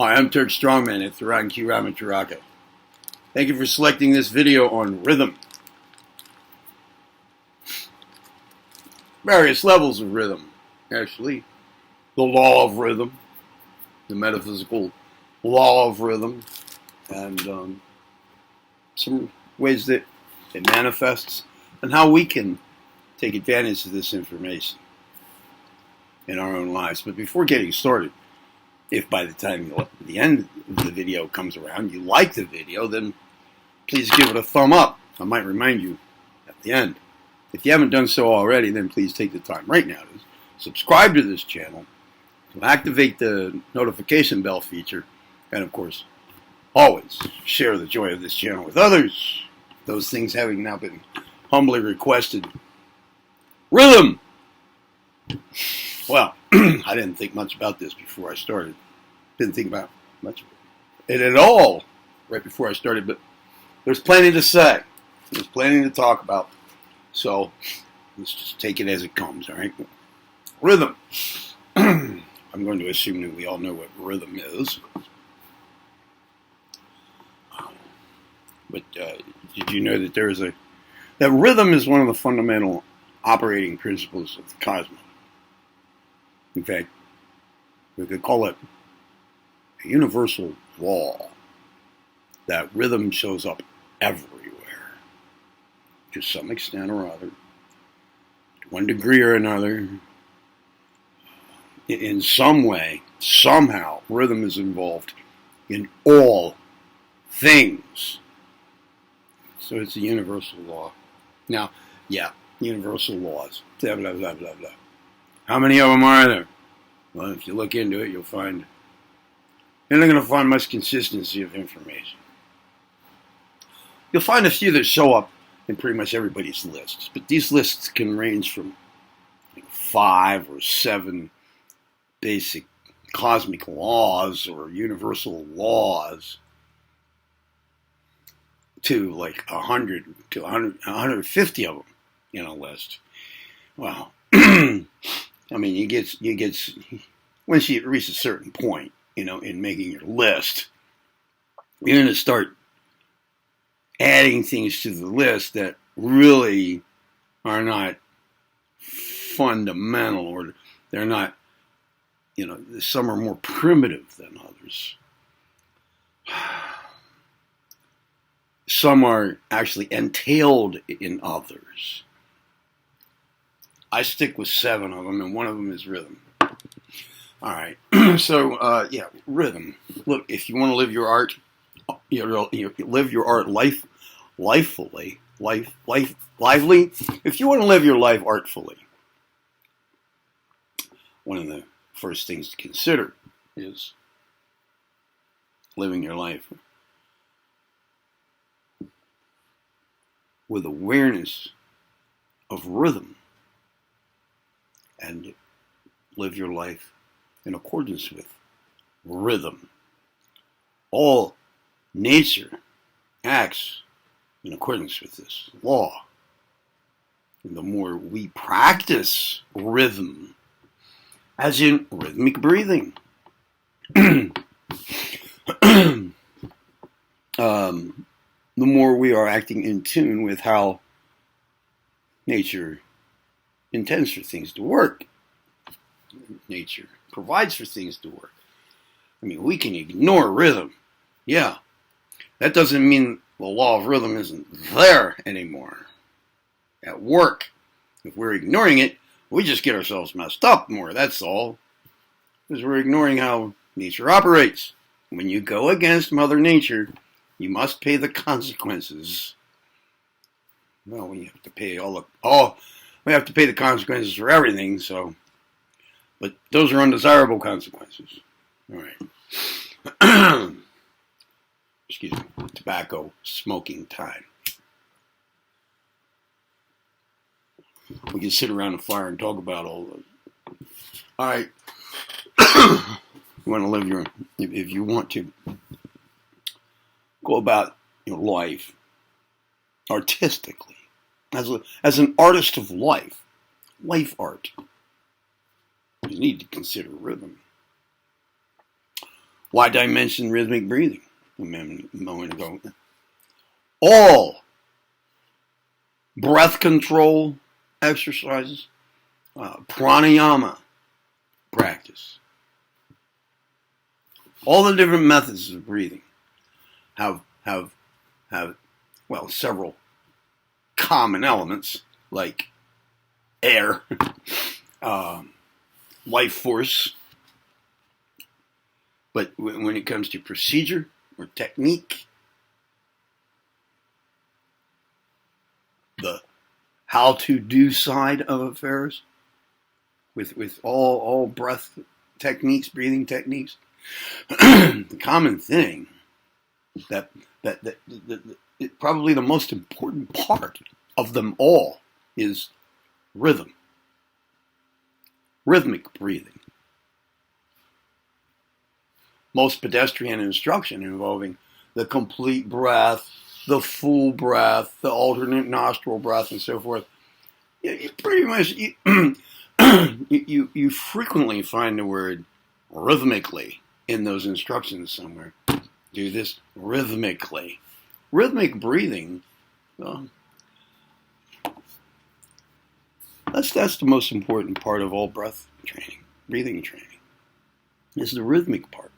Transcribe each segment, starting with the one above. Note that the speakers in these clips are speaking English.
Hi, I'm Turk Strongman at Thuran Q Ramataraka. Thank you for selecting this video on rhythm. Various levels of rhythm, actually. The law of rhythm, the metaphysical law of rhythm, and some ways that it manifests, and how we can take advantage of this information in our own lives. But before getting started, if by the time the end of the video comes around, you like the video, then please give it a thumb up. I might remind you at the end. If you haven't done so already, then please take the time right now to subscribe to this channel, to activate the notification bell feature, and of course, always share the joy of this channel with others. Those things having now been humbly requested. Rhythm! Well, I didn't think much about this before I started. Didn't think about much of it at all right before I started, but there's plenty to say. There's plenty to talk about. So let's just take it as it comes, all right? Rhythm. I'm going to assume that we all know what rhythm is. But did you know that that rhythm is one of the fundamental operating principles of the cosmos? In fact, we could call it a universal law, that rhythm shows up everywhere, to some extent or other, to one degree or another. In some way, somehow, rhythm is involved in all things. So it's a universal law. Now, yeah, universal laws, blah, blah, blah, blah, blah. How many of them are there? Well, if you look into it, you're not going to find much consistency of information. You'll find a few that show up in pretty much everybody's lists, but these lists can range from 5 or 7 basic cosmic laws or universal laws to like 100 to 150 of them in a list. Well, I mean, you get once you reach a certain point, in making your list, you're going to start adding things to the list that really are not fundamental, or they're not, some are more primitive than others. Some are actually entailed in others. I stick with 7 of them, and one of them is rhythm. All right. So, yeah, rhythm. Look, if you want to live your art, live your art lively. If you want to live your life artfully, one of the first things to consider is living your life with awareness of rhythm, and live your life in accordance with rhythm. All nature acts in accordance with this law. And the more we practice rhythm, as in rhythmic breathing, the more we are acting in tune with how nature intends for things to work. Nature provides for things to work. I mean, we can ignore rhythm. Yeah. That doesn't mean the law of rhythm isn't there anymore. At work, if we're ignoring it, we just get ourselves messed up more, that's all. Because we're ignoring how nature operates. When you go against Mother Nature, you must pay the consequences. Well, we have to pay we have to pay the consequences for everything, but those are undesirable consequences. All right. Excuse me. Tobacco smoking time. We can sit around the fire and talk about all those. All right. You want to live if you want to go about your life artistically, as an artist of life art, you need to consider rhythm. Why did I mention rhythmic breathing a moment ago? All breath control exercises, pranayama practice, all the different methods of breathing have several common elements like air, life force. But when it comes to procedure or technique, the how to do side of affairs, with all breath techniques, breathing techniques, the common thing that probably the most important part of them all is rhythm, rhythmic breathing. Most pedestrian instruction involving the complete breath, the full breath, the alternate nostril breath, and so forth. You pretty much you frequently find the word rhythmically in those instructions somewhere. Do this rhythmically. Rhythmic breathing. That's the most important part of all breath training, breathing training. Is the rhythmic part.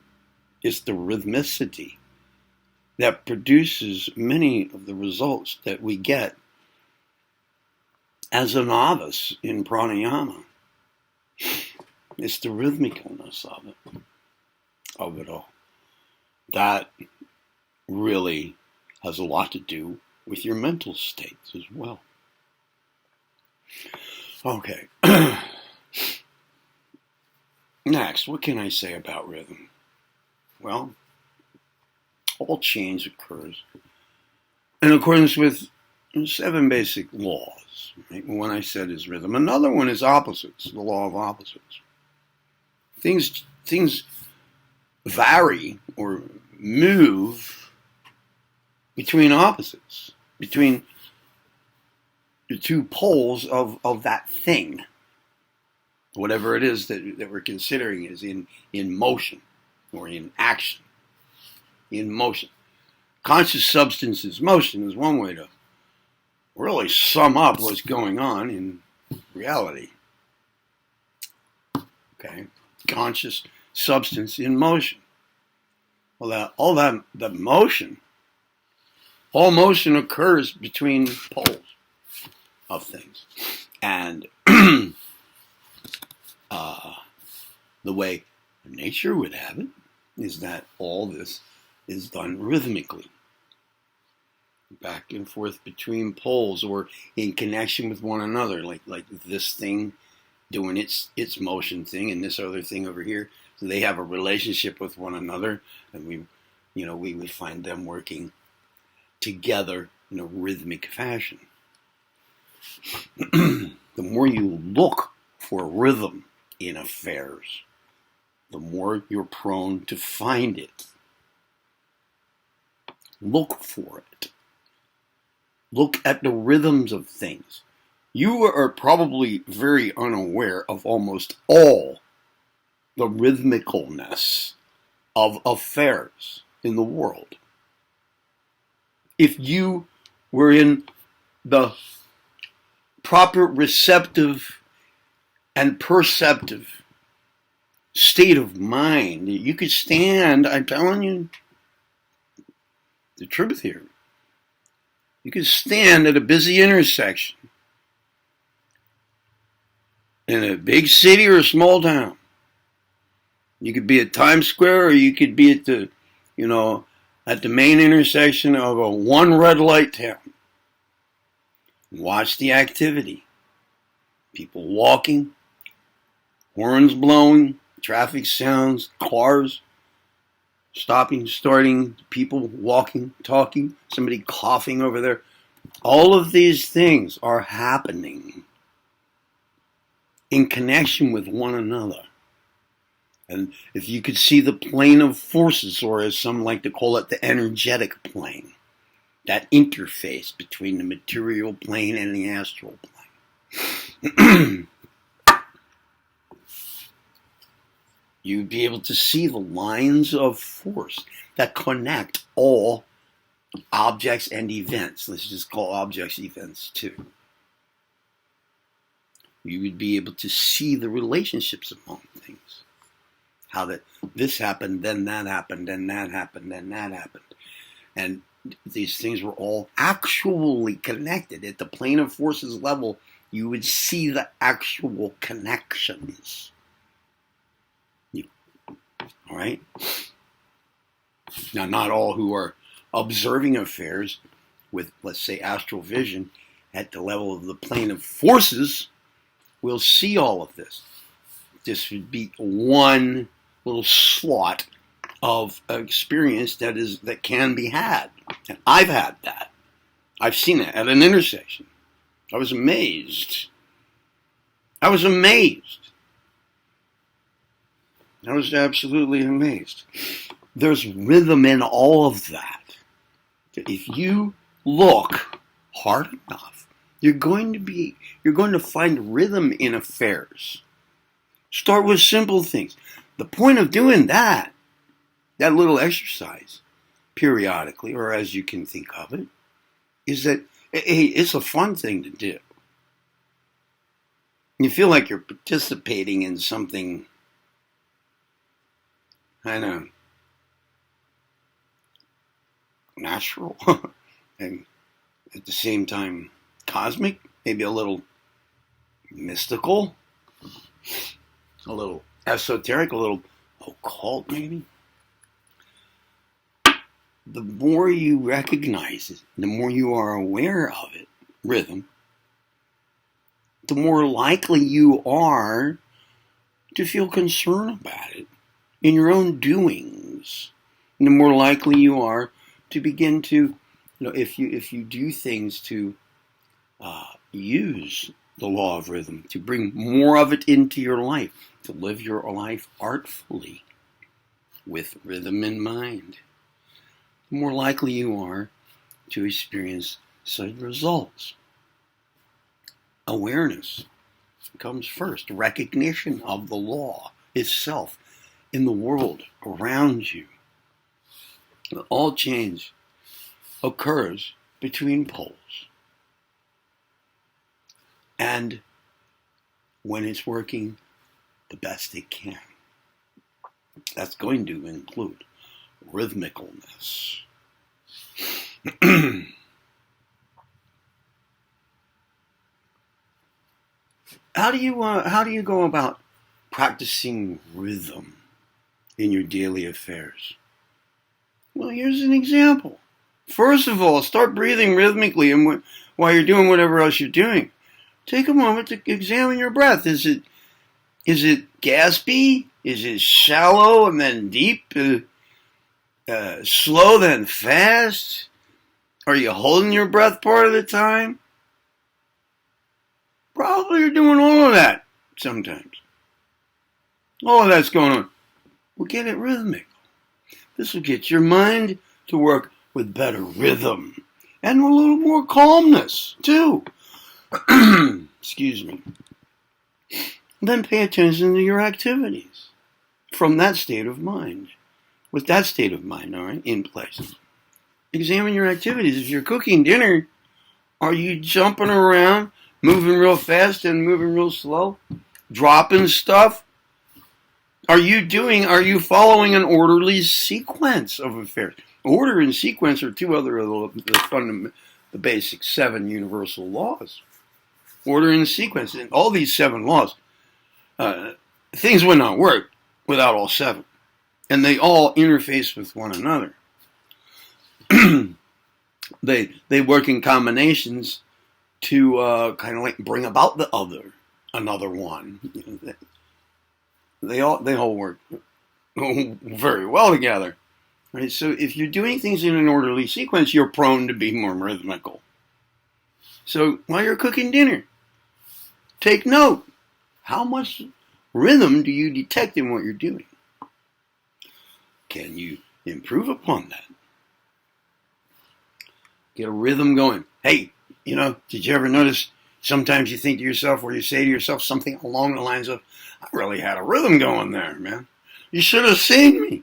It's the rhythmicity that produces many of the results that we get as a novice in pranayama. It's the rhythmicalness of it all. That really has a lot to do with your mental states as well. Okay. Next, what can I say about rhythm? Well, all change occurs in accordance with 7 basic laws. Right? One I said is rhythm. Another one is opposites, the law of opposites. Things vary or move between opposites, between the two poles of that thing. Whatever it is that we're considering is in motion or in action. In motion. Conscious substance is motion is one way to really sum up what's going on in reality. Okay? Conscious substance in motion. Well, all motion, all motion occurs between poles of things. And the way nature would have it is that all this is done rhythmically. Back and forth between poles or in connection with one another, like this thing doing its motion thing and this other thing over here. So they have a relationship with one another, and we would find them working together in a rhythmic fashion. The more you look for rhythm in affairs, the more you're prone to find it. Look for it. Look at the rhythms of things. You are probably very unaware of almost all the rhythmicalness of affairs in the world. If you were in the proper receptive and perceptive state of mind, you could stand, I'm telling you the truth here, you could stand at a busy intersection in a big city or a small town. You could be at Times Square, or you could be at the main intersection of a one red light town. Watch the activity. People walking, horns blowing, traffic sounds, cars stopping, starting, people walking, talking, somebody coughing over there. All of these things are happening in connection with one another. And if you could see the plane of forces, or as some like to call it, the energetic plane, that interface between the material plane and the astral plane. You'd be able to see the lines of force that connect all objects and events. Let's just call objects events too. You would be able to see the relationships among things. How that this happened, then that happened, then that happened, then that happened. And these things were all actually connected. At the plane of forces level, you would see the actual connections. All right? Now, not all who are observing affairs with, let's say, astral vision at the level of the plane of forces will see all of this. This would be one little slot of experience that can be had. And I've had that. I've seen it at an intersection. I was amazed. I was absolutely amazed. There's rhythm in all of that. If you look hard enough, you're going to find rhythm in affairs. Start with simple things. The point of doing that little exercise periodically, or as you can think of it, is that it's a fun thing to do. You feel like you're participating in something, I know, natural, and at the same time cosmic, maybe a little mystical, a little esoteric, a little occult maybe. The more you recognize it, the more you are aware of it, rhythm, the more likely you are to feel concern about it in your own doings. And the more likely you are to begin to, if you do things to use the law of rhythm, to bring more of it into your life, to live your life artfully with rhythm in mind, the more likely you are to experience such results. Awareness comes first. Recognition of the law itself in the world around you. All change occurs between poles. And when it's working the best it can, that's going to include rhythmicalness. How do you go about practicing rhythm in your daily affairs? Well, here's an example. First of all, start breathing rhythmically, and while you're doing whatever else you're doing, take a moment to examine your breath. Is it gaspy? Is it shallow and then deep? Slow then fast? Are you holding your breath part of the time? Probably you're doing all of that sometimes. All of that's going on. Well, get it rhythmic. This will get your mind to work with better rhythm and a little more calmness, too. Excuse me. Then pay attention to your activities from that state of mind. With that state of mind, all right, in place. Examine your activities. If you're cooking dinner, are you jumping around, moving real fast and moving real slow, dropping stuff? Are you following an orderly sequence of affairs? Order and sequence are two other of the basic 7 universal laws. Order and sequence, and all these 7 laws, things would not work without all 7. And they all interface with one another. They work in combinations to kind of like bring about another one. They all work very well together. Right? So if you're doing things in an orderly sequence, you're prone to be more rhythmical. So while you're cooking dinner, take note. How much rhythm do you detect in what you're doing? Can you improve upon that? Get a rhythm going. Hey, did you ever notice sometimes you think to yourself or you say to yourself something along the lines of, I really had a rhythm going there, man. You should have seen me.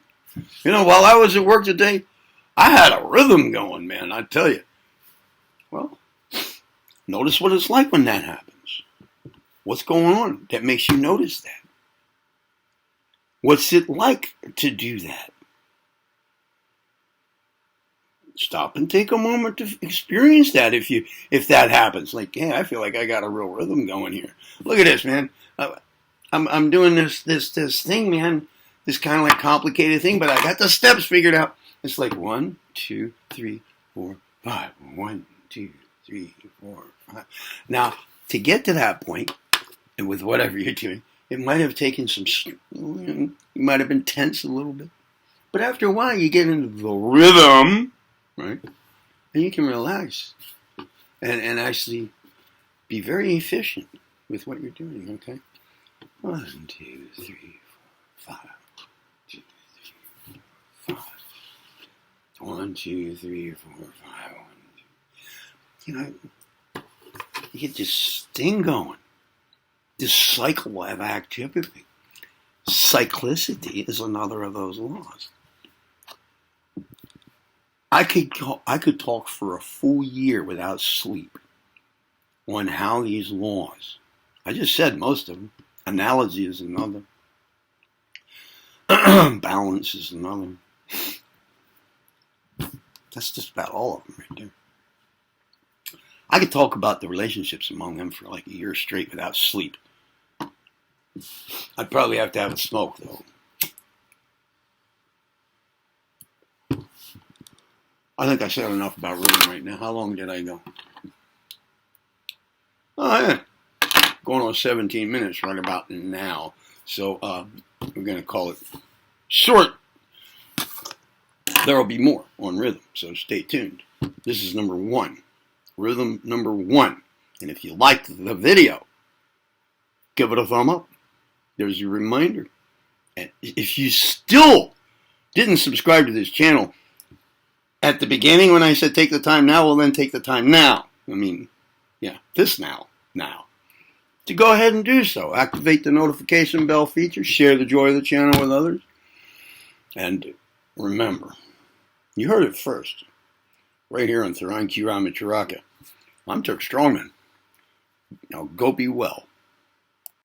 You know, while I was at work today, I had a rhythm going, man, I tell you. Well, notice what it's like when that happens. What's going on that makes you notice that? What's it like to do that? Stop and take a moment to experience that if that happens. Like, yeah, I feel like I got a real rhythm going here. Look at this, man. I'm doing this thing, man. This kind of like complicated thing, but I got the steps figured out. It's like 1, 2, 3, 4, 5. 1, 2, 3, 4, 5. Now, to get to that point, and with whatever you're doing, it might have taken some. You might have been tense a little bit, but after a while, you get into the rhythm, right? And you can relax and actually be very efficient with what you're doing. Okay, 1, 2, 3, 4, 5. 2, 3, 4, 5. 1, 2, 3, 4, 5. 1, 2. You know, you get this thing going. This cycle of activity. Cyclicity is another of those laws. I could talk for a full year without sleep on how these laws, I just said most of them, analogy is another, balance is another. That's just about all of them right there. I could talk about the relationships among them for like a year straight without sleep. I'd probably have to have a smoke, though. I think I said enough about rhythm right now. How long did I go? Oh, yeah. Going on 17 minutes right about now. So we're going to call it short. There will be more on rhythm, so stay tuned. This is number 1. Rhythm number 1. And if you liked the video, give it a thumb up. There's your reminder. And if you still didn't subscribe to this channel at the beginning when I said take the time now, well then take the time now. I mean, yeah, this now. To go ahead and do so. Activate the notification bell feature. Share the joy of the channel with others. And remember, you heard it first. Right here on Tharan Kirama Chiraka. I'm Turk Strongman. Now go be well.